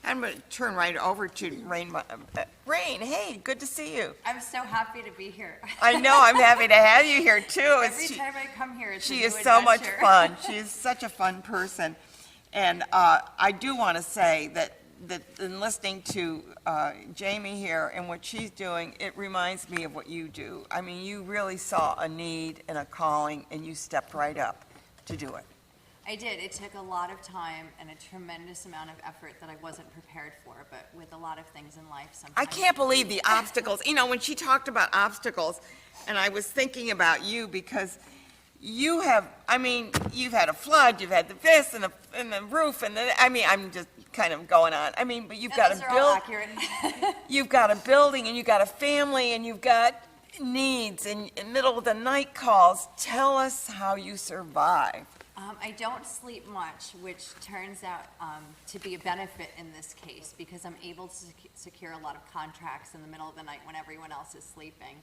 I'm going to turn right over to Rayn. Rayn, hey, good to see you. I'm so happy to be here. I know, I'm happy to have you here too. Every time I come here, it's a She new is so much adventure. fun. She is such a fun person. And I do want to say that in listening to Jamie here and what she's doing, it reminds me of what you do. I mean, you really saw a need and a calling, and you stepped right up to do it. I did. It took a lot of time and a tremendous amount of effort that I wasn't prepared for, but with a lot of things in life, sometimes. I can't believe the obstacles. You know, when she talked about obstacles, and I was thinking about you because you have, I mean, you've had a flood, you've had this and the roof, and I mean, I'm just kind of going on. I mean, but you've got Those a are all accurate. you've got a building, and you've got a family, and you've got needs, and middle of the night calls. Tell us how you survive. I don't sleep much, which turns out to be a benefit in this case because I'm able to secure a lot of contracts in the middle of the night when everyone else is sleeping.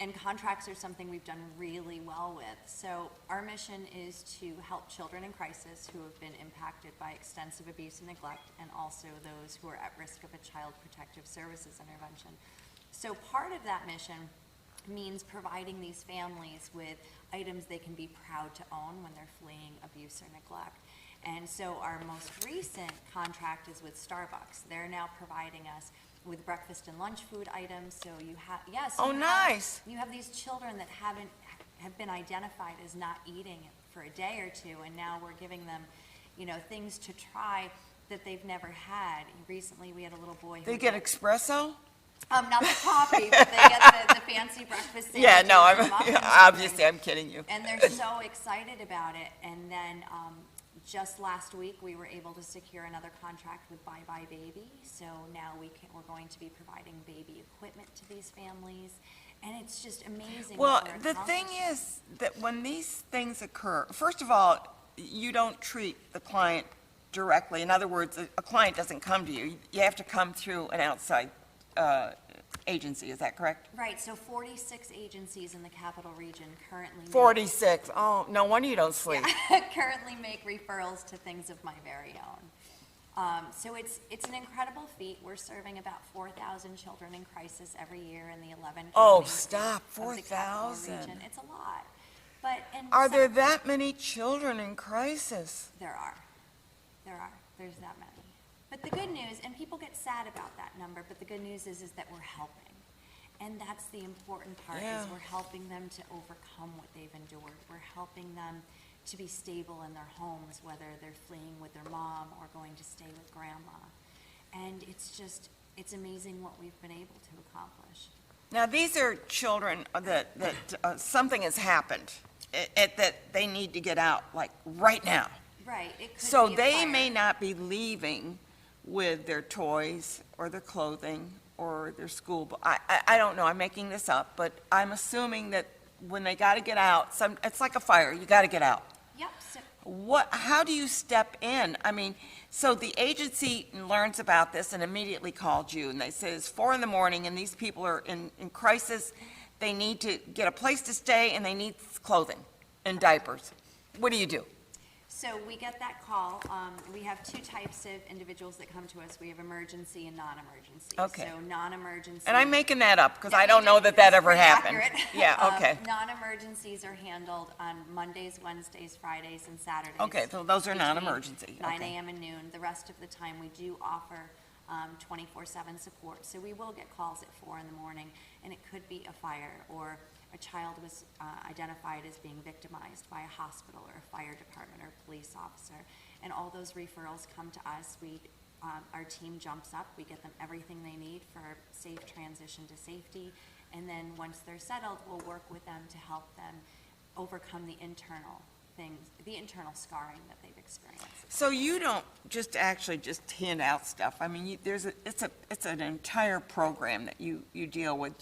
And contracts are something we've done really well with. So our mission is to help children in crisis who have been impacted by extensive abuse and neglect, and also those who are at risk of a child protective services intervention. So part of that mission means providing these families with items they can be proud to own when they're fleeing abuse or neglect. And so our most recent contract is with Starbucks. They're now providing us with breakfast and lunch food items. So you have, yes. Oh, nice. You have these children that have been identified as not eating for a day or two, and now we're giving them, you know, things to try that they've never had. Recently, we had a little boy who They get espresso? not the coffee, but they get the fancy breakfast sandwiches. Yeah, no, and muffins and obviously things. I'm kidding you. And they're so excited about it. And then just last week, we were able to secure another contract with Bye Bye Baby. So now we're going to be providing baby equipment to these families. And it's just amazing. Well, what we're the thing accomplishing. is that when these things occur, first of all, you don't treat the client directly. In other words, a client doesn't come to you. You have to come through an outside agency, is that correct? Right, so 46 agencies in the capital region currently 46. Oh, no wonder you don't sleep. currently make referrals to things of my very own. So it's an incredible feat. We're serving about 4,000 children in crisis every year in the 11 Oh, counties stop, of the capital 4,000. region. It's a lot. But Are there that many children in crisis? There are. There's that many. But the good news, and people get sad about that number, but the good news is that we're helping. And that's the important part, Yeah. is we're helping them to overcome what they've endured. We're helping them to be stable in their homes, whether they're fleeing with their mom or going to stay with grandma. And it's amazing what we've been able to accomplish. Now, these are children that something has happened, that they need to get out, like, right now. Right. It could So be a they fire. may not be leaving with their toys or their clothing or their school. I don't know, I'm making this up, but I'm assuming that when they got to get out, it's like a fire, you got to get out. Yep. So How do you step in? I mean, so the agency learns about this and immediately called you, and they say it's 4 in the morning, and these people are in crisis. They need to get a place to stay, and they need clothing and diapers. What do you do? So we get that call. We have two types of individuals that come to us. We have emergency and non-emergency. Okay. So non-emergency. And I'm making that up because No, I you don't know did. that That's ever pretty happened. accurate. Yeah, okay. Non-emergencies are handled on Mondays, Wednesdays, Fridays, and Saturdays. Okay, so those are between non-emergency. 9 Okay. a.m. and noon. The rest of the time, we do offer 24/7 support. So we will get calls at 4 in the morning, and it could be a fire, or a child was identified as being victimized by a hospital or a fire department or police officer. And all those referrals come to us. Our team jumps up. We get them everything they need for a safe transition to safety. And then once they're settled, we'll work with them to help them overcome the internal things, the internal scarring that they've experienced. So you don't just hand out stuff. I mean, it's an entire program that you deal with.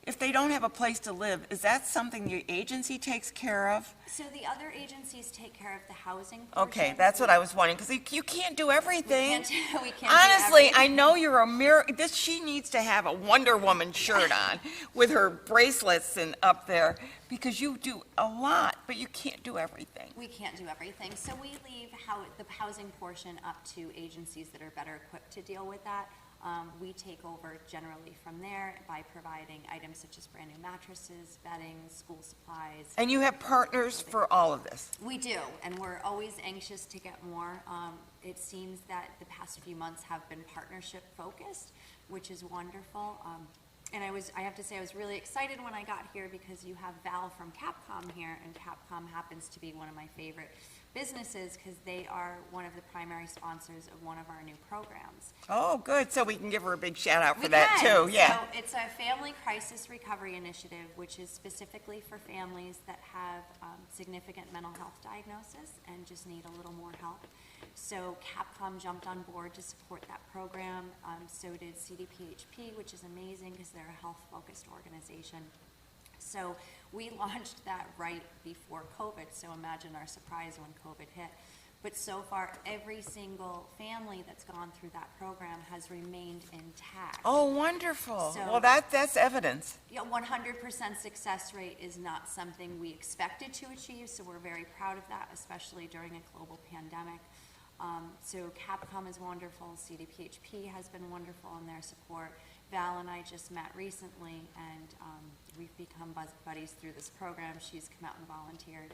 If they don't have a place to live, is that something the agency takes care of? So the other agencies take care of the housing portion. Okay, that's what I was wondering, because you can't do everything. We can't do Honestly, I everything. know you're a miracle. She needs to have a Wonder Woman shirt on with her bracelets and up there, Because you do a lot, but you can't do everything. We can't do everything, so we leave the housing portion up to agencies that are better equipped to deal with that. We take over generally from there by providing items such as brand-new mattresses, bedding, school supplies. And you have partners for all of this. We do, and we're always anxious to get more. It seems that the past few months have been partnership-focused, which is wonderful. And I have to say, I was really excited when I got here because you have Val from Capcom here, and Capcom happens to be one of my favorite businesses because they are one of the primary sponsors of one of our new programs. Oh, good. So we can give her a big shout out for We that can. too. Yeah. So it's a family crisis recovery initiative, which is specifically for families that have significant mental health diagnosis and just need a little more help. So Capcom jumped on board to support that program. So did CDPHP, which is amazing because they're a health-focused organization. So we launched that right before COVID, so imagine our surprise when COVID hit. But so far, every single family that's gone through that program has remained intact. Oh, wonderful. So- Well, that's evidence. Yeah, 100% success rate is not something we expected to achieve, so we're very proud of that, especially during a global pandemic. So Capcom is wonderful, CDPHP has been wonderful in their support. Val and I just met recently, and we've become buddies through this program. She's come out and volunteered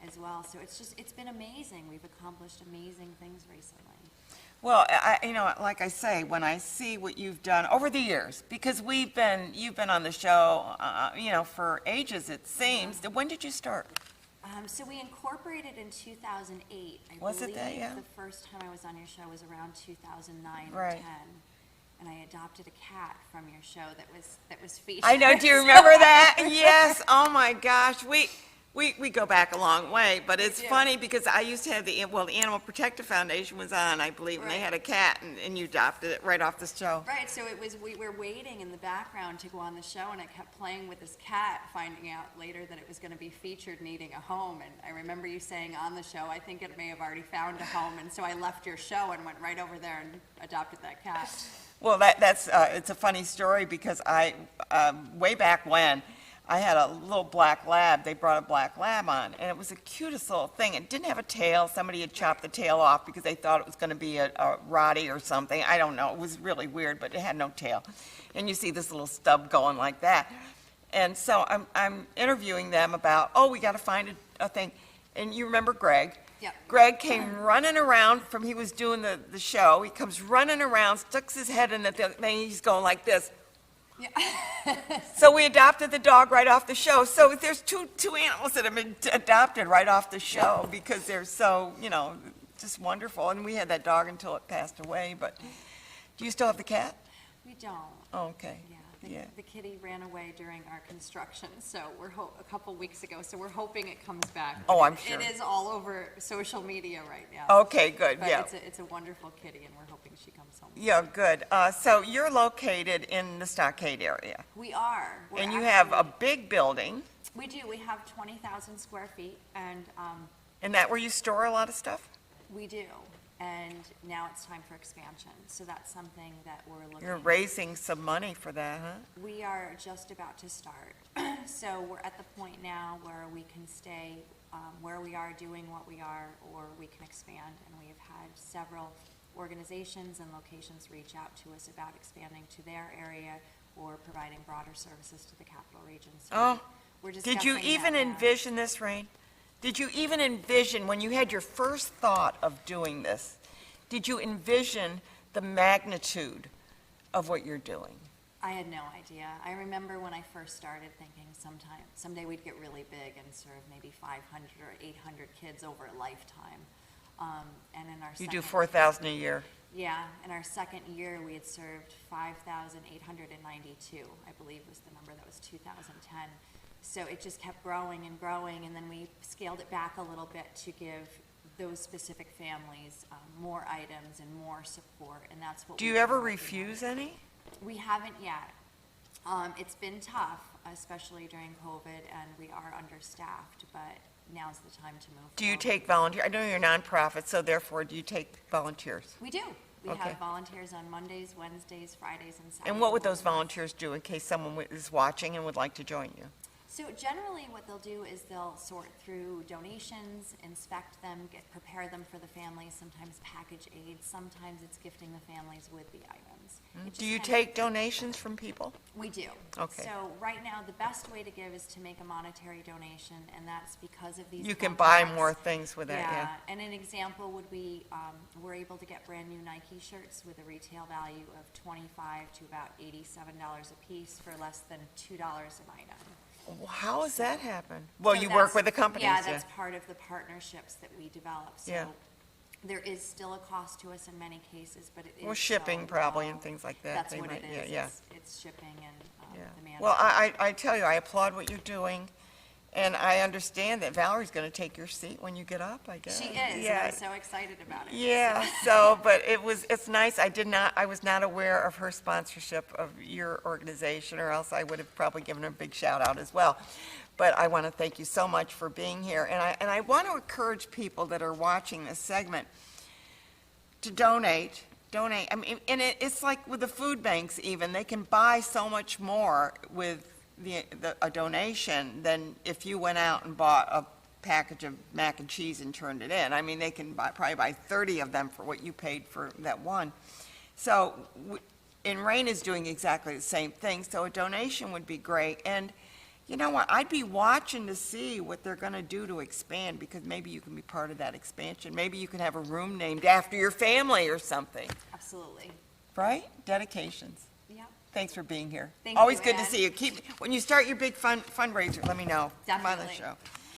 as well. So it's been amazing. We've accomplished amazing things recently. Well, like I say, when I see what you've done over the years, because you've been on the show, for ages, it seems. When did you start? So we incorporated in 2008. Was it that, yeah? The first time I was on your show was around 2009 or Right. 10. And I adopted a cat from your show that was featured. I know. Do you remember that? Yes. Oh my gosh. We go back a long way, but it's do. funny because I used to have the Animal Protective Foundation was on, I believe, and they Right. had a cat, and you adopted it right off the show. Right, so we were waiting in the background to go on the show, and I kept playing with this cat, finding out later that it was going to be featured needing a home. And I remember you saying on the show, I think it may have already found a home, and so I left your show and went right over there and adopted that cat. Well, that's it's a funny story because I way back when I had a little black lab. They brought a black lab on, and it was the cutest little thing. It didn't have a tail. Somebody had chopped the tail off because they thought it was going to be a Roddy or something. I don't know. It was really weird, but it had no tail. And you see this little stub going like that. And so I'm interviewing them about, we got to find a thing. And you remember Greg? Yep. Greg came running around he was doing the show. He comes running around, sticks his head in the thing, he's going like this. Yeah. So we adopted the dog right off the show. So there's two animals that have been adopted right off the show because they're so, just wonderful. And we had that dog until it passed away. But do you still have the cat? We don't. Oh, okay. Yeah, the kitty ran away during our construction, so a couple weeks ago, so we're hoping it comes back. Oh, I'm sure. It is all over social media right now. Okay, good, But yeah. it's a wonderful kitty, and we're hoping she comes home. Yeah, good. So you're located in the Stockade area, We are. We're and you have a actually- big building. We do. We have 20,000 square feet, and And that where you store a lot of stuff? we do. And now it's time for expansion, so that's something that we're looking You're at. raising some money for that, huh? We are just about to start. So we're at the point now where we can stay where we are doing what we are, or we can expand. And we have had several organizations and locations reach out to us about expanding to their area or providing broader services to the capital region. So Oh, we're did you discussing that even now. envision this, Rayn? Did you even envision, when you had your first thought of doing this, did you envision the magnitude of what you're doing? I had no idea. I remember when I first started thinking someday we'd get really big and serve maybe 500 or 800 kids over a lifetime. And in our You do second- 4,000 a year. Yeah, in our second year, we had served 5,892, I believe was the number. That was 2010. So it just kept growing and growing, and then we scaled it back a little bit to give those specific families more items and more support, and that's what. Do we've you been ever working on. refuse any? We haven't yet. It's been tough, especially during COVID, and we are understaffed, but now's the time to move Do you forward. take volunteer? I know you're a nonprofit, so therefore, do you take volunteers? We do. We Okay. have volunteers on Mondays, Wednesdays, Fridays, and Saturdays. And what would those volunteers do in case someone is watching and would like to join you? So generally, what they'll do is they'll sort through donations, inspect them, prepare them for the families, sometimes package aid, sometimes it's gifting the families with the items. It just Do you kind of- take donations from people? We do. Okay. So right now, the best way to give is to make a monetary donation, and that's because of these. You can buy contracts. more things with that, yeah. And an example would be, we're able to get brand-new Nike shirts with a retail value of $25 to about $87 a piece for less than $2 an item. How does that happen? Well, So you work that's- with the companies, Yeah, yeah. that's part of the partnerships that we develop. Yeah. So there is still a cost to us in many cases, but it is. Well, shipping so probably low. and things like that. That's They what might- it yeah, is. yeah. It's shipping and Yeah. the management. Well, I tell you, I applaud what you're doing, and I understand that Valerie's going to take your seat when you get up, I guess. She is, and Yeah. I'm so excited about it. Yeah, so, but it's nice, I was not aware of her sponsorship of your organization, or else I would have probably given her a big shout out as well. But I want to thank you so much for being here, and I want to encourage people that are watching this segment to donate. I mean, and it's like with the food banks even, they can buy so much more with a donation than if you went out and bought a package of mac and cheese and turned it in. I mean, they can probably buy 30 of them for what you paid for that one. So, and Rayn is doing exactly the same thing, so a donation would be great. And you know what, I'd be watching to see what they're gonna do to expand, because maybe you can be part of that expansion. Maybe you can have a room named after your family or something, Absolutely. right? Dedications. Yeah. Thanks for being here. Thank Always you, good to Ann. see you. When you start your big fundraiser, let me know. Come on the Definitely. show.